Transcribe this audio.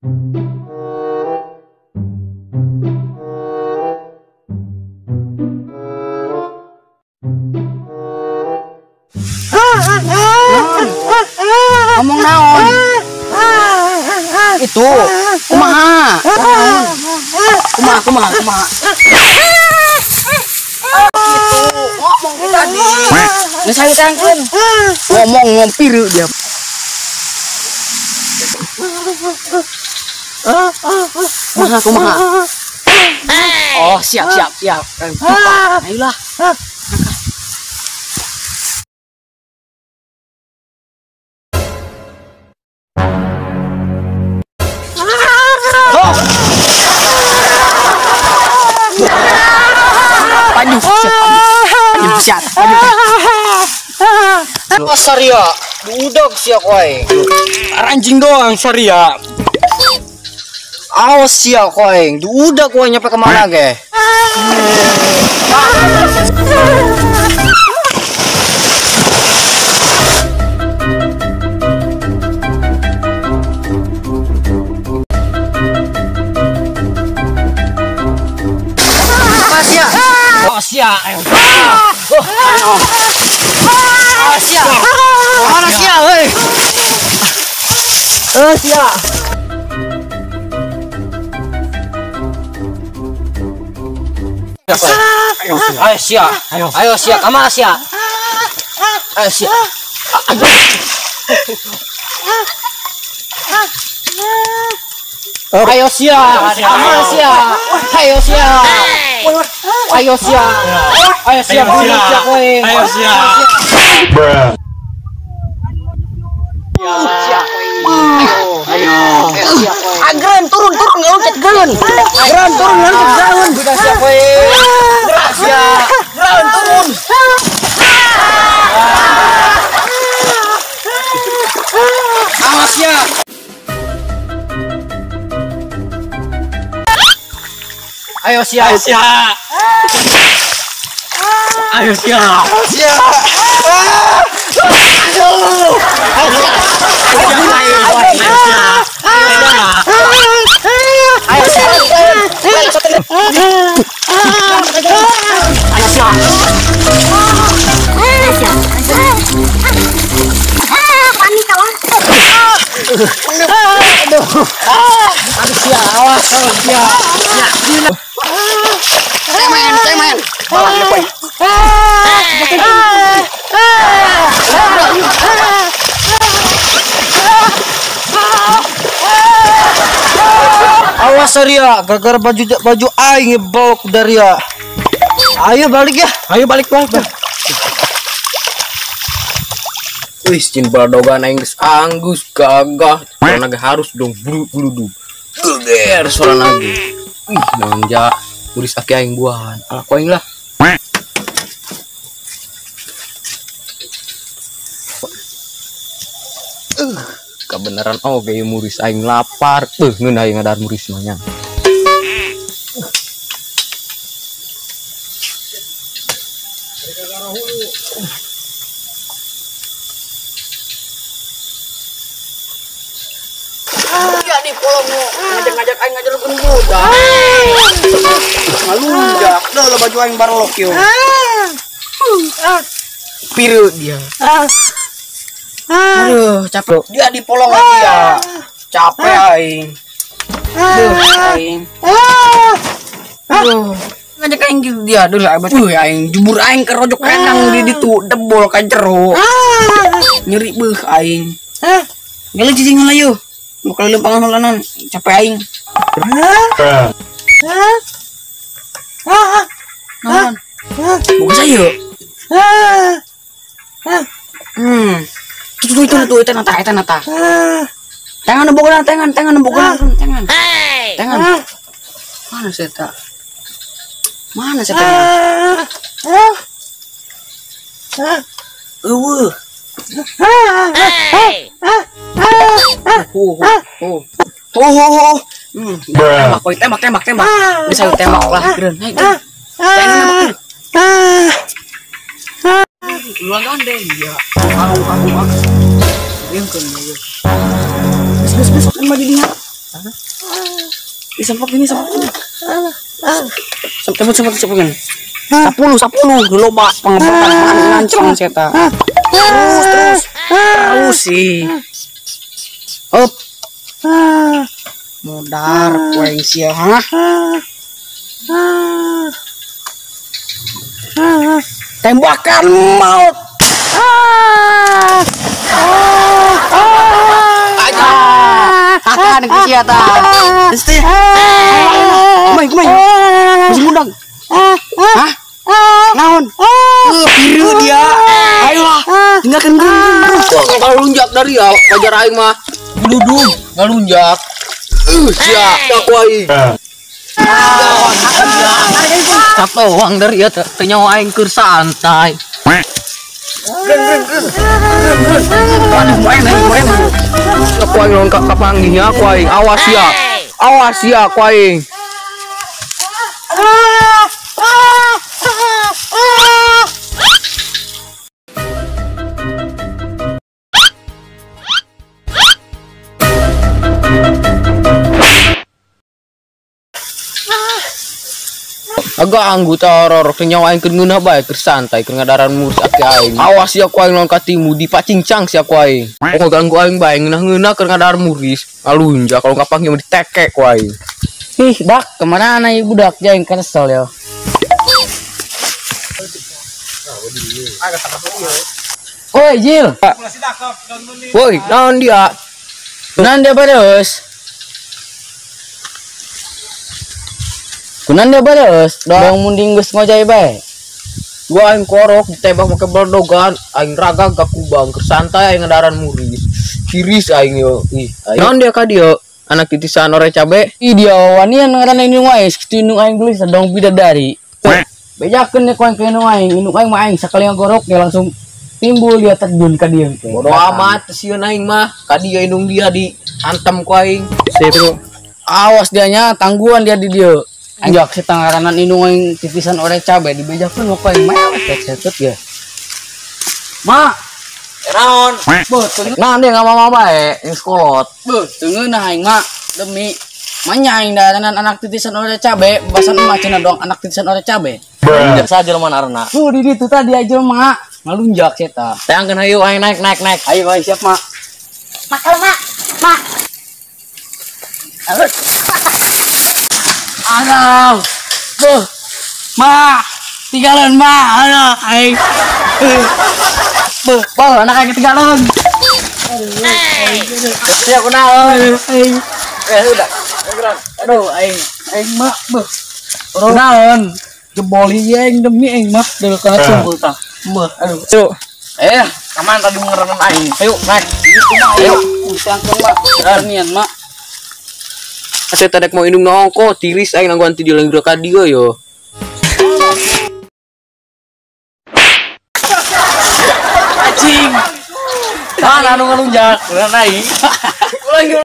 Ngomong naon? Itu kumaha? Kumaha? Itu ngomong tadi. Geus hayu tangkeun. Ngomong ngompiru dia. Kumaha? Oh, siap. Ayolah. Saria, budak sia koe. Anjing doang saria. Awas sia koe, budak koe nyampe kemana ge? Sia, ayo. Sia. Mana sia, euy? Sia. Ayo sia. Ayo sia, kemana sia? Ayo sia. Ayo sia, kemana sia? Ayo sia. Ayo sia. Ayo sia, bunuh sia kowe. Ayo sia. Ayo. Agren turun ngeloncat galon. Agren turun ngeloncat galon. Budak sia kowe. Gerak sia. Agren turun. Awas sia. Ayo sia. Ayo sia. Panik kawan. Awas sia. Cemen. Bawahnya poin. Awas Saria, gara-gara baju aing ngebawa dari ya. Ayo balik ya. Ayo balik. Wih, cin baladogan aing geus anggus gagah. Naga harus dong bulu. Geger suara naga. Nanja uris aki aing buahan. Aku aing lah. Kebenaran oke muris aing lapar. Ngeun aing ngadar muris manya. Jadi polong ngajak aing ngajalukeun budak. Ngalunjak, dah baju aing barolok yo. Piru dia. Aduh, capek. Dia di polong lagi ya. Capek aing. Aduh. Ngajak aing gitu dia. Aduh, aing jubur aing ke rojok kandang di ditu debol ka jero. Nyeri beuh aing. Gale cicing layu. Bakal lempangan holanan. Capek aing. Naon? Buka sayo. Itu nata. Tangan nembogan. Mana seta? Tembak. Bisa tembak lah, keren. Tembak. Luang gandeng ya. Aku. Yang kan ya. Besok kan mah jadinya. Sempak ini. Sempak. 10 dulu Pak pengepotan ngancang seta. Terus sih. Up. Modar kueng sia ha. Tembakan maut. Akan kesiata. Mesti. Kumai. Masih ngundang. Hah? Naon? Biru dia. Ayolah. Tinggalkan terus. Kalau lunjak dari ya, wajar aing mah. Duduk, ngalunjak. Siap, kuai. Satu uang dari ya tenyawa aing keur santai. Kuai longkak kapanggihnya kuai. Awas ya kuai. Agak anggota horor kenyawa aing keur ngeunah bae keur santai keur ngadaran murus ake aing. Awas ya ku aing lawan katimu dipacincang sia ku aing. Pokok ganggu aing bae ngeunah keur ngadaran muris. Alunja kalau kapanggih mah ditekek ku aing. Ih, dak, kemana ieu budak jaing kesel ya. Oi, Jil. Woi, naon dia? Naon dia beres? Kunan dia beres, dong munding geus ngojay bae. Gua aing korok ditembak make blodogan, aing raga gak kubang keur santai aing ngadaran muris. Kiris aing yo. Ih, naon dia ka dieu? Anak titisan ore cabe. Ih dia wanian ngaran indung wae, indung aing gelis dong bidadari. Bejakeun nih koeng indung aing mah aing sakali ngorok dia langsung timbul dia terjun ka dieu. Bodo amat sieun aing mah, ka dieu indung dia dihantam ku aing. Seru. Awas dianya tangguhan dia di dieu. Anjak si tangaranan indung aing titisan ore cabe dibejakeun mah koeng mewek set ya. Ma, naon? Beuh, nah dia ngama bae ing sekolot. Beuh, teu ngeunah aing mah demi manyaing daranan anak titisan ore cabe, basan emak cenah dong anak titisan ore cabe. Injak saja jelema arna. Tuh di ditu tadi aja mak ngalunjak eta. Teangkeun hayu aing naik. Ayo bae siap mak. Makal mak. Alus. Aduh. Beuh. Mak, tinggalan mak anak aing. Beuh, anak aing ketinggalan. Siap kunaon? Udah. Aduh, aing mak beuh. Kunaon? Jebol ieu aing demi aing mah deuk ka sungkul tah. Beuh, aduh. Cuk. Kaman tadi ngerenan aing. Ayo, naik. Ayo, sangkeun mak. Darnian mak. Asa tadek mau indung nongko tiris aing nangguan ti dieu ka dieu yo. Anjing. Anu ngalunjak, ulah naik.